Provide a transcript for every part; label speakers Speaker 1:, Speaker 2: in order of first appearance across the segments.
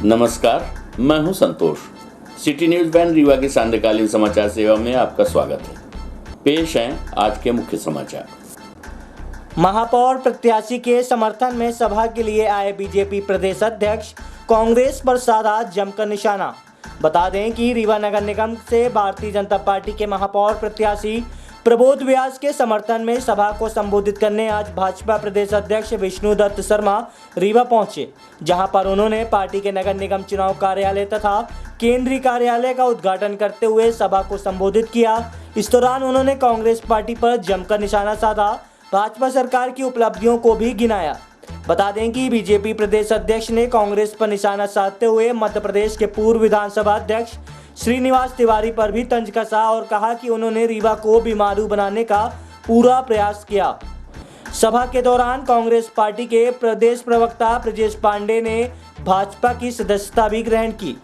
Speaker 1: नमस्कार, मैं हूं संतोष। सिटी न्यूज वैन रीवा की सांध्यकालीन समाचार सेवा में आपका स्वागत है। पेश हैं आज के मुख्य समाचार।
Speaker 2: महापौर प्रत्याशी के समर्थन में सभा के लिए आए बीजेपी प्रदेश अध्यक्ष कांग्रेस पर साधा जमकर निशाना। बता दें कि रीवा नगर निगम से भारतीय जनता पार्टी के महापौर प्रत्याशी प्रबोध व्यास के समर्थन में सभा को संबोधित करने आज भाजपा प्रदेश अध्यक्ष विष्णुदत्त शर्मा रीवा पहुंचे, जहां पर उन्होंने पार्टी के नगर निगम चुनाव कार्यालय तथा केंद्रीय कार्यालय का उद्घाटन करते हुए सभा को संबोधित किया। इस दौरान उन्होंने कांग्रेस पार्टी पर जमकर निशाना साधा, भाजपा सरकार की उपलब्धियों को भी गिनाया। बता दें कि बीजेपी प्रदेश अध्यक्ष ने कांग्रेस पर निशाना साधते हुए मध्य प्रदेश के पूर्व विधानसभा अध्यक्ष श्रीनिवास तिवारी पर भी तंज कसा और कहा कि उन्होंने रीवा को बीमारू बनाने का पूरा प्रयास किया। सभा के दौरान कांग्रेस पार्टी के प्रदेश प्रवक्ता ब्रजेश पांडे ने भाजपा की सदस्यता भी ग्रहण की।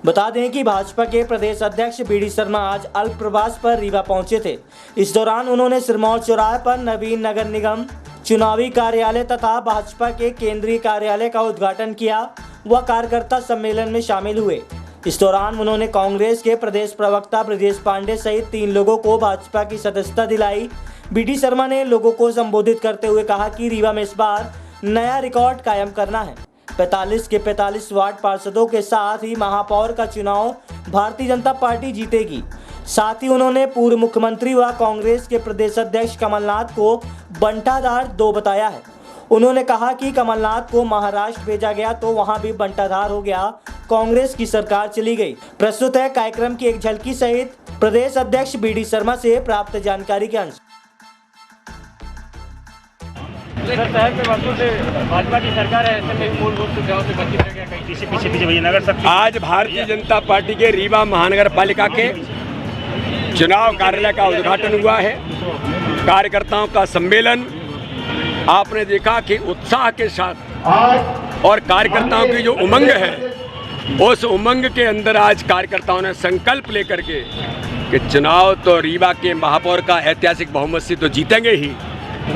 Speaker 2: बता दें कि भाजपा के प्रदेश अध्यक्ष बीडी शर्मा आज अल्प प्रवास पर रीवा पहुंचे थे। इस दौरान उन्होंने सिरमौर चौराहे पर नवीन नगर निगम चुनावी कार्यालय तथा भाजपा के केंद्रीय कार्यालय का उद्घाटन किया व कार्यकर्ता सम्मेलन में शामिल हुए। इस दौरान उन्होंने कांग्रेस के प्रदेश प्रवक्ता ब्रजेश पांडे सहित 3 लोगों को भाजपा की सदस्यता दिलाई। बीडी शर्मा ने लोगों को संबोधित करते हुए कहा कि रीवा में इस बार नया रिकॉर्ड कायम करना है। 45 के 45 वार्ड पार्षदों के साथ ही महापौर का चुनाव भारतीय जनता पार्टी जीतेगी। साथ ही उन्होंने पूर्व मुख्यमंत्री व कांग्रेस के प्रदेश अध्यक्ष कमलनाथ को बंटाधार 2 बताया है। उन्होंने कहा कि कमलनाथ को महाराष्ट्र भेजा गया तो वहां भी बंटाधार हो गया, कांग्रेस की सरकार चली गई। प्रस्तुत है कार्यक्रम की एक झलकी सहित प्रदेश अध्यक्ष बीडी शर्मा से प्राप्त जानकारी के अंश।
Speaker 3: भाजपा की सरकार है, ऐसे में मूल रूप से गांव से बच्चे रह गया, कहीं पीछे नगर सकती। आज भारतीय जनता पार्टी के रीवा महानगर पालिका के चुनाव कार्यालय का उद्घाटन हुआ है। कार्यकर्ताओं का सम्मेलन आपने देखा कि उत्साह के साथ और कार्यकर्ताओं की जो उमंग है, उस उमंग के अंदर आज कार्यकर्ताओं ने संकल्प लेकर के कि चुनाव तो रीवा के महापौर का ऐतिहासिक बहुमत से तो जीतेंगे ही,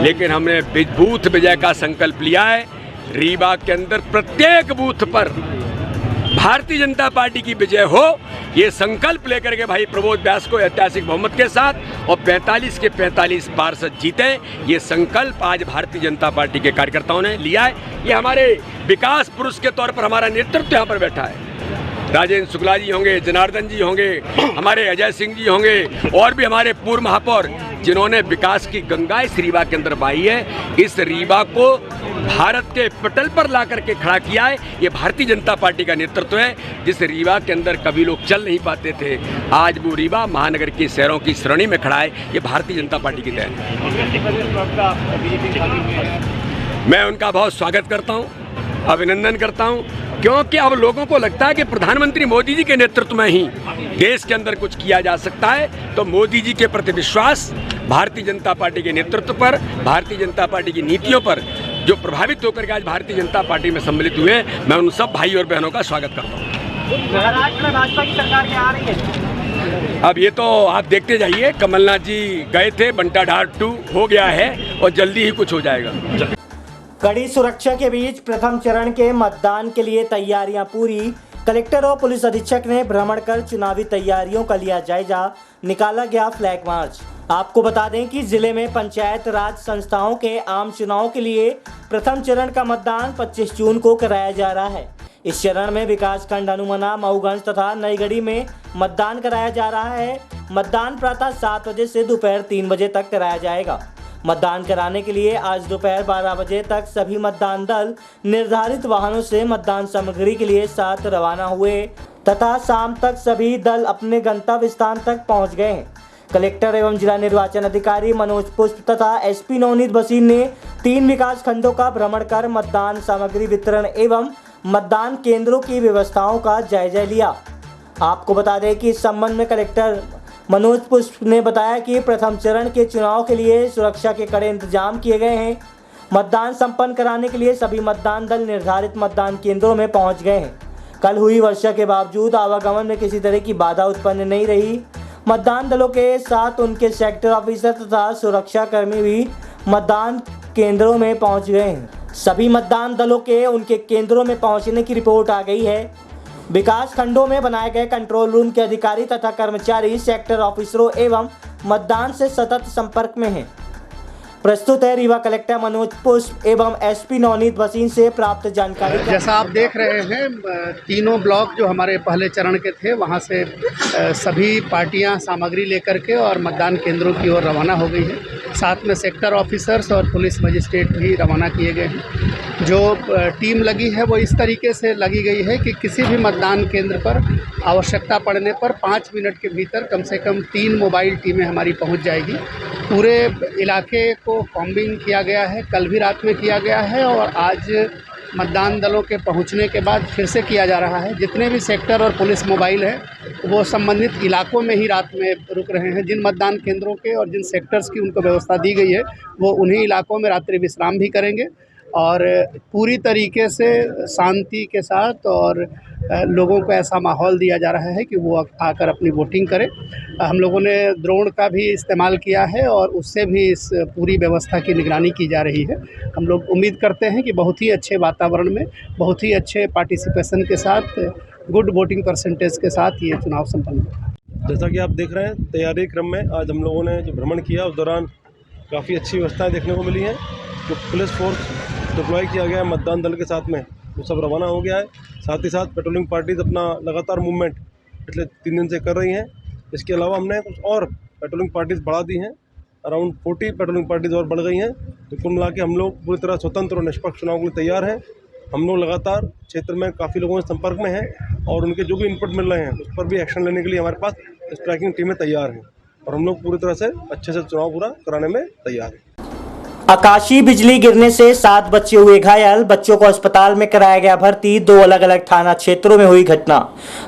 Speaker 3: लेकिन हमने बूथ विजय का संकल्प लिया है। रीवा के अंदर प्रत्येक बूथ पर भारतीय जनता पार्टी की विजय हो, ये संकल्प लेकर के भाई प्रबोध व्यास को ऐतिहासिक बहुमत के साथ और 45 के 45 पार्षद जीते, ये संकल्प आज भारतीय जनता पार्टी के कार्यकर्ताओं ने लिया है। ये हमारे विकास पुरुष के तौर पर हमारा नेतृत्व यहाँ पर बैठा है। राजेंद्र शुक्ला जी होंगे, जनार्दन जी होंगे, हमारे अजय सिंह जी होंगे और भी हमारे पूर्व महापौर जिन्होंने विकास की गंगा इस रीवा के अंदर बहाई है। इस रीवा को भारत के पटल पर ला करके खड़ा किया है। ये भारतीय जनता पार्टी का नेतृत्व है। जिस रीवा के अंदर कभी लोग चल नहीं पाते थे, आज वो रीवा महानगर की शहरों की श्रेणी में खड़ा है। ये भारतीय जनता पार्टी की देन है। मैं उनका बहुत स्वागत करता हूँ, अभिनंदन करता हूँ, क्योंकि अब लोगों को लगता है कि प्रधानमंत्री मोदी जी के नेतृत्व में ही देश के अंदर कुछ किया जा सकता है। तो मोदी जी के प्रति विश्वास, भारतीय जनता पार्टी के नेतृत्व पर, भारतीय जनता पार्टी की नीतियों पर जो प्रभावित होकर के आज भारतीय जनता पार्टी में सम्मिलित हुए हैं, मैं उन सब भाई और बहनों का स्वागत करता हूँ।
Speaker 2: महाराष्ट्र में भाजपा की सरकार क्या आ रही है?
Speaker 3: अब ये तो आप देखते जाइए। कमलनाथ जी गए थे, बंटाधार 2 हो गया है और जल्दी ही कुछ हो जाएगा।
Speaker 2: कड़ी सुरक्षा के बीच प्रथम चरण के मतदान के लिए तैयारियां पूरी। कलेक्टर और पुलिस अधीक्षक ने भ्रमण कर चुनावी तैयारियों का लिया जायजा। निकाला गया फ्लैग मार्च। आपको बता दें कि जिले में पंचायत राज संस्थाओं के आम चुनाव के लिए प्रथम चरण का मतदान 25 जून को कराया जा रहा है। इस चरण में विकासखंड हनुमना, मऊगंज तथा नईगढ़ी में मतदान कराया जा रहा है। मतदान प्रातः 7 बजे से दोपहर 3 बजे तक कराया जाएगा। मतदान कराने के लिए आज दोपहर 12 बजे तक सभी मतदान दल निर्धारित वाहनों से मतदान सामग्री के लिए साथ रवाना हुए तथा शाम तक सभी दल अपने गंतव्य स्थान तक पहुंच गए हैं। कलेक्टर एवं जिला निर्वाचन अधिकारी मनोज पुष्प तथा एसपी नवनीत भसीन ने 3 विकास खंडों का भ्रमण कर मतदान सामग्री वितरण एवं मतदान केंद्रों की व्यवस्थाओं का जायजा लिया। आपको बता दें कि इस संबंध में कलेक्टर मनोज पुष्प ने बताया कि प्रथम चरण के चुनाव के लिए सुरक्षा के कड़े इंतजाम किए गए हैं। मतदान संपन्न कराने के लिए सभी मतदान दल निर्धारित मतदान केंद्रों में पहुंच गए हैं। कल हुई वर्षा के बावजूद आवागमन में किसी तरह की बाधा उत्पन्न नहीं रही। मतदान दलों के साथ उनके सेक्टर ऑफिसर तथा सुरक्षा कर्मी भी मतदान केंद्रों में पहुंच गए हैं। सभी मतदान दलों के उनके केंद्रों में पहुंचने की रिपोर्ट आ गई है। विकास खंडों में बनाए गए कंट्रोल रूम के अधिकारी तथा कर्मचारी सेक्टर ऑफिसरों एवं मतदान से सतत संपर्क में हैं। प्रस्तुत है रीवा कलेक्टर मनोज पुष्प एवं एसपी नवनीत भसीन से प्राप्त जानकारी।
Speaker 4: जैसा आप देख रहे हैं, तीनों ब्लॉक जो हमारे पहले चरण के थे वहां से सभी पार्टियां सामग्री लेकर के और मतदान केंद्रों की ओर रवाना हो गई हैं। साथ में सेक्टर ऑफिसर्स और पुलिस मजिस्ट्रेट भी रवाना किए गए हैं। जो टीम लगी है वो इस तरीके से लगी गई है कि किसी भी मतदान केंद्र पर आवश्यकता पड़ने पर 5 मिनट के भीतर कम से कम 3 मोबाइल टीमें हमारी पहुंच जाएगी। पूरे इलाके को कॉम्बिंग किया गया है, कल भी रात में किया गया है और आज मतदान दलों के पहुंचने के बाद फिर से किया जा रहा है। जितने भी सेक्टर और पुलिस मोबाइल हैं वो संबंधित इलाकों में ही रात में रुक रहे हैं। जिन मतदान केंद्रों के और जिन सेक्टर्स की उनको व्यवस्था दी गई है वो उन्हीं इलाकों में रात्रि विश्राम भी करेंगे और पूरी तरीके से शांति के साथ और लोगों को ऐसा माहौल दिया जा रहा है कि वो आकर अपनी वोटिंग करें। हम लोगों ने ड्रोन का भी इस्तेमाल किया है और उससे भी इस पूरी व्यवस्था की निगरानी की जा रही है। हम लोग उम्मीद करते हैं कि बहुत ही अच्छे वातावरण में, बहुत ही अच्छे पार्टिसिपेशन के साथ, गुड वोटिंग परसेंटेज के साथ ये चुनाव संपन्न होगा।
Speaker 5: जैसा कि आप देख रहे हैं, तैयारी क्रम में आज हम लोगों ने जो भ्रमण किया उस दौरान काफ़ी अच्छी व्यवस्थाएं देखने को मिली हैं। जो पुलिस फोर्स डिप्लॉय किया गया है मतदान दल के साथ में, वो सब रवाना हो गया है। साथ ही साथ पेट्रोलिंग पार्टीज अपना लगातार मूवमेंट पिछले 3 दिन से कर रही हैं। इसके अलावा हमने कुछ और पेट्रोलिंग पार्टीज बढ़ा दी हैं, अराउंड 40 पेट्रोलिंग पार्टीज और बढ़ गई हैं। तो कुल मिला के हम लोग पूरी तरह स्वतंत्र और निष्पक्ष चुनाव के लिए तैयार हैं। हम लोग लगातार क्षेत्र में काफ़ी लोगों के संपर्क में हैं और उनके जो भी इनपुट मिल रहे हैं उस पर भी एक्शन लेने के लिए हमारे पास स्ट्राइकिंग टीमें तैयार हैं और हम लोग पूरी तरह से अच्छे से चुनाव पूरा कराने में तैयार हैं।
Speaker 2: आकाशीय बिजली गिरने से 7 बच्चे हुए घायल, बच्चों को अस्पताल में कराया गया भर्ती। 2 अलग अलग थाना क्षेत्रों में हुई घटना।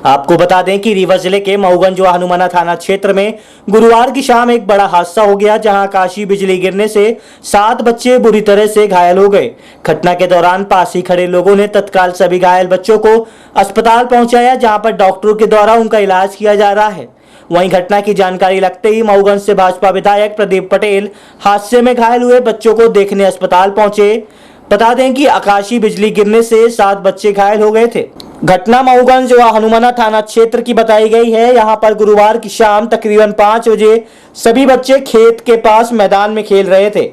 Speaker 2: आपको बता दें कि रीवा जिले के मऊगंज व हनुमाना थाना क्षेत्र में गुरुवार की शाम एक बड़ा हादसा हो गया, जहां आकाशीय बिजली गिरने से 7 बच्चे बुरी तरह से घायल हो गए। घटना के दौरान पास ही खड़े लोगों ने तत्काल सभी घायल बच्चों को अस्पताल पहुंचाया, जहां पर डॉक्टरों के द्वारा उनका इलाज किया जा रहा है। वहीं घटना की जानकारी लगते ही मऊगंज से भाजपा विधायक प्रदीप पटेल हादसे में घायल हुए बच्चों को देखने अस्पताल पहुंचे। बता दें कि आकाशीय बिजली गिरने से 7 बच्चे घायल हो गए थे। घटना मऊगंज व हनुमाना थाना क्षेत्र की बताई गई है। यहां पर गुरुवार की शाम तकरीबन 5 बजे सभी बच्चे खेत के पास मैदान में खेल रहे थे।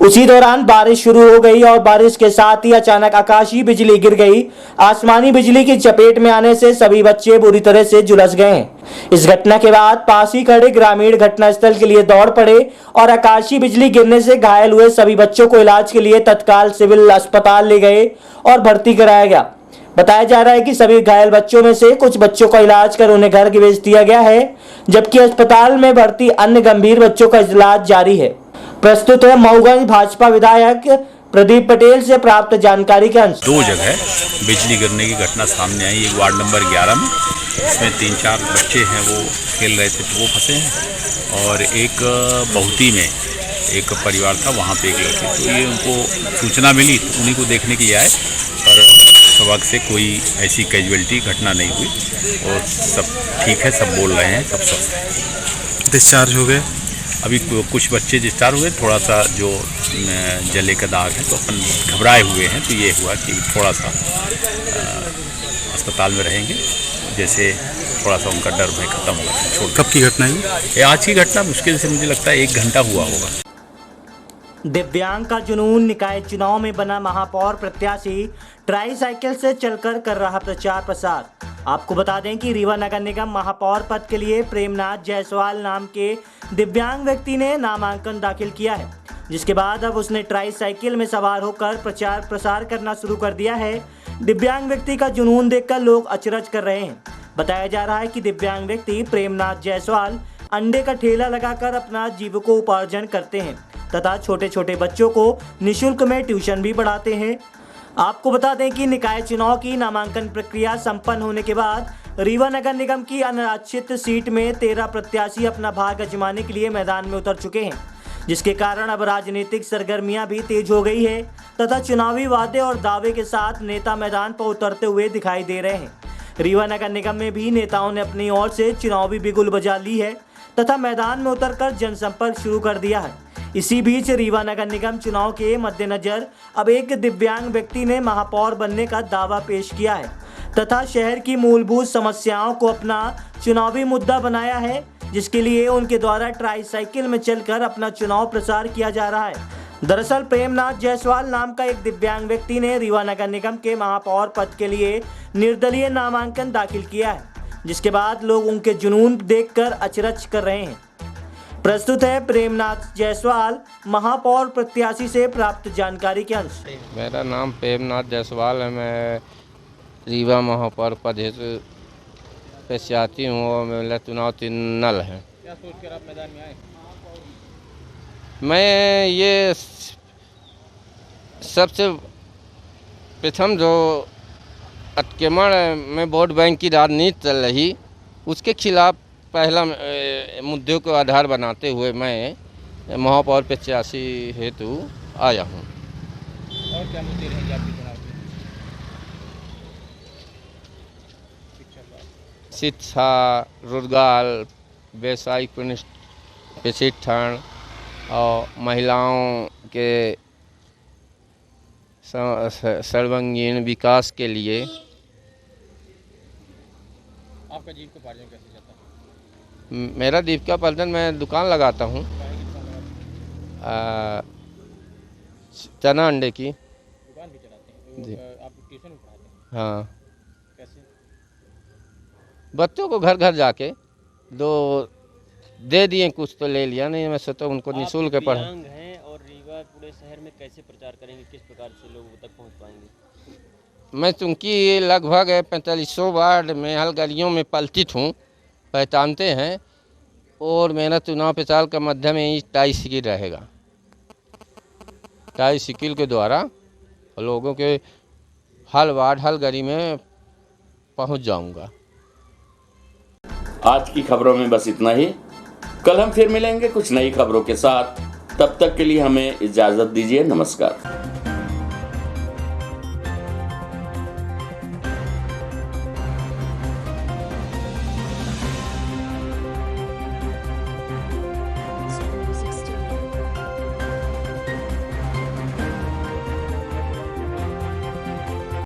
Speaker 2: उसी दौरान बारिश शुरू हो गई और बारिश के साथ ही अचानक आकाशीय बिजली गिर गई। आसमानी बिजली की चपेट में आने से सभी बच्चे बुरी तरह से झुलस गए हैं। इस घटना के बाद पास ही खड़े ग्रामीण घटनास्थल के लिए दौड़ पड़े और आकाशीय बिजली गिरने से घायल हुए सभी बच्चों को इलाज के लिए तत्काल सिविल अस्पताल ले गए और भर्ती कराया गया। बताया जा रहा है कि सभी घायल बच्चों में से कुछ बच्चों का इलाज कर उन्हें घर भेज दिया गया है, जबकि अस्पताल में भर्ती अन्य गंभीर बच्चों का इलाज जारी है। प्रस्तुत है मऊगंज भाजपा विधायक प्रदीप पटेल से प्राप्त जानकारी के अनुसार।
Speaker 6: 2 जगह बिजली गिरने की घटना सामने आई। एक वार्ड नंबर 11 में, इसमें 3-4 बच्चे हैं वो खेल रहे थे तो वो फंसे हैं, और एक बहुती में एक परिवार था, वहाँ पे एक लड़के, तो ये उनको सूचना मिली तो उन्हीं को देखने के लिए आए, पर सौभाग्य से कोई ऐसी कैजुअलिटी घटना नहीं हुई और सब ठीक है, सब बोल रहे हैं, सब स्वस्थ हैं।
Speaker 7: डिस्चार्ज हो गए।
Speaker 6: अभी कुछ बच्चे डिस्चार्ज हुए, थोड़ा सा जो जले का दाग है तो अपन घबराए हुए हैं, तो ये हुआ कि थोड़ा सा अस्पताल में रहेंगे, जैसे थोड़ा सा उनका डर भय खत्म होगा। छोड़।
Speaker 7: कब की घटना है
Speaker 6: ये? आज की घटना मुश्किल से मुझे लगता है 1 घंटा हुआ होगा।
Speaker 2: दिव्यांग का जुनून, निकाय चुनाव में बना महापौर प्रत्याशी ट्राईसाइकिल से चलकर कर रहा प्रचार प्रसार। आपको बता दें कि रीवा नगर निगम महापौर पद के लिए प्रेमनाथ जायसवाल नाम के दिव्यांग व्यक्ति ने नामांकन दाखिल किया है, जिसके बाद अब उसने ट्राईसाइकिल में सवार होकर प्रचार प्रसार करना शुरू कर दिया है। दिव्यांग व्यक्ति का जुनून देखकर लोग अचरज कर रहे हैं। बताया जा रहा है कि दिव्यांग व्यक्ति प्रेमनाथ जायसवाल अंडे का ठेला लगाकर अपना जीविकोपार्जन करते हैं तथा छोटे छोटे बच्चों को निःशुल्क में ट्यूशन भी पढ़ाते हैं। आपको बता दें कि निकाय चुनाव की नामांकन प्रक्रिया संपन्न होने के बाद रीवा नगर निगम की अनारक्षित सीट में 13 प्रत्याशी अपना भाग्य आजमाने के लिए मैदान में उतर चुके हैं, जिसके कारण अब राजनीतिक सरगर्मियां भी तेज हो गई है तथा चुनावी वादे और दावे के साथ नेता मैदान पर उतरते हुए दिखाई दे रहे हैं। रीवा नगर निगम में भी नेताओं ने अपनी ओर से चुनावी बिगुल बजा ली है तथा मैदान में उतरकर जनसंपर्क शुरू कर दिया है। इसी बीच रीवा नगर निगम चुनाव के मद्देनजर अब एक दिव्यांग व्यक्ति ने महापौर बनने का दावा पेश किया है तथा शहर की मूलभूत समस्याओं को अपना चुनावी मुद्दा बनाया है, जिसके लिए उनके द्वारा ट्राईसाइकिल में चलकर अपना चुनाव प्रचार किया जा रहा है। दरअसल प्रेमनाथ जायसवाल नाम का एक दिव्यांग व्यक्ति ने रीवा नगर निगम के महापौर पद के लिए निर्दलीय नामांकन दाखिल किया है, जिसके बाद लोग उनके जुनून देखकर अचरज कर रहे हैं। प्रस्तुत है प्रेमनाथ जायसवाल महापौर प्रत्याशी से प्राप्त जानकारी के अंश।
Speaker 7: मेरा नाम प्रेमनाथ जायसवाल है। मैं रीवा महापौर पद हेतु प्रत्याशी हूँ और मेरा चुनाव चिन्ह नल है।
Speaker 8: क्या सोचकर आप मैदान में आए?
Speaker 7: मैं ये सबसे प्रथम जो अतिक्रमण में वोट बैंक की राजनीति चल रही, उसके खिलाफ पहला मुद्दे को आधार बनाते हुए मैं महापौर प्रत्याशी हेतु आया हूँ।
Speaker 8: और क्या मुद्दे रहेंगे आपके चुनाव के?
Speaker 7: शिक्षा, रोजगार, व्यवसायिक प्रशिक्षण और महिलाओं के सर्वांगीण विकास के लिए।
Speaker 8: आपका जीविकोपार्जन कैसे चलता है?
Speaker 7: मेरा जीविकोपार्जन, मैं दुकान लगाता हूँ चना अंडे की।
Speaker 8: दुकान भी चलाते हैं
Speaker 7: जी।
Speaker 8: तो आप ट्यूशन भी पढ़ाते हैं?
Speaker 7: हाँ,
Speaker 8: कैसे?
Speaker 7: बच्चों को घर घर जाके दो दे दिए, कुछ तो ले लिया, नहीं मैं सोचा उनको निःशुल्क पढ़ा।
Speaker 9: दिव्यांग हैं और रीवा पूरे शहर में कैसे प्रचार करेंगे, किस प्रकार से लोगों तक पहुंच पाएंगे?
Speaker 7: मैं चूँकि लगभग 4500 वार्ड में हल गलियों में पलटित हूँ, पहचानते हैं, और मेरा चुनाव प्रचार का माध्यम यही ट्राईसाइकिल रहेगा। ट्राईसाइकिल के द्वारा लोगों के हल वार्ड हल गली में पहुँच जाऊँगा।
Speaker 1: आज की खबरों में बस इतना ही। कल हम फिर मिलेंगे कुछ नई खबरों के साथ। तब तक के लिए हमें इजाजत दीजिए। नमस्कार।